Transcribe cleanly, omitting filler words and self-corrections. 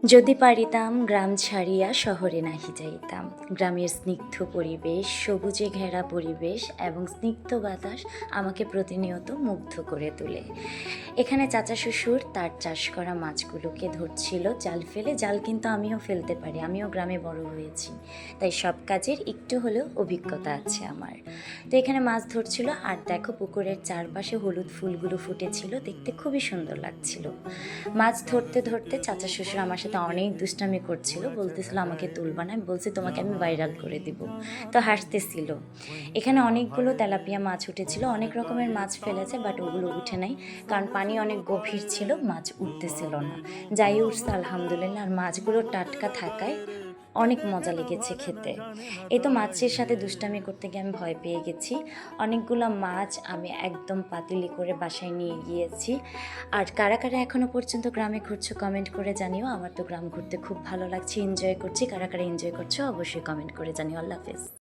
যদি পারিতাম গ্রাম ছাড়িয়া শহরে নাহি যাইতাম। গ্রামের স্নিগ্ধ পরিবেশ, সবুজে ঘেরা পরিবেশ এবং স্নিগ্ধ বাতাস আমাকে প্রতিনিয়ত মুগ্ধ করে তোলে। এখানে চাচা শ্বশুর তার চাষ করা মাছগুলোকে ধরছিল জাল ফেলে। জাল কিন্তু আমিও ফেলতে পারি, আমিও গ্রামে বড় হয়েছি, তাই সব কাজের একটু হলেও অভিজ্ঞতা আছে আমার। তো এখানে মাছ ধরছিল, আর দেখো পুকুরের চারপাশে হলুদ ফুলগুলো ফুটেছিল, দেখতে খুবই সুন্দর লাগছিল। মাছ ধরতে ধরতে চাচা শ্বশুর আমার সাথে অনেক দুষ্টামি করছিল, বলতেছিল আমাকে তুলবা না, আমি বলছি তোমাকে আমি ভাইরাল করে দিব। তো হাসতেছিল। এখানে অনেকগুলো তেলাপিয়া মাছ উঠেছিল, অনেক রকমের মাছ ফেলেছে, বাট ওগুলো উঠে নাই, কারণ পানি অনেক গভীর ছিল, মাছ উঠতেছিল না। যাই উঠছে আলহামদুলিল্লাহ, আর মাছগুলো টাটকা থাকায় অনেক মজা লেগেছে খেতে। এই তো মাছের সাথে দুষ্টামি করতে গিয়ে আমি ভয় পেয়ে গেছি। অনেকগুলো মাছ আমি একদম পাতিলি করে বাসায় নিয়ে গিয়েছি। আর কারা কারা এখনও পর্যন্ত গ্রামে ঘুরছো কমেন্ট করে জানিও। আমার তো গ্রাম ঘুরতে খুব ভালো লাগছে, এনজয় করছি। কারা কারা এনজয় করছো অবশ্যই কমেন্ট করে জানিও। আল্লাহ হাফেজ।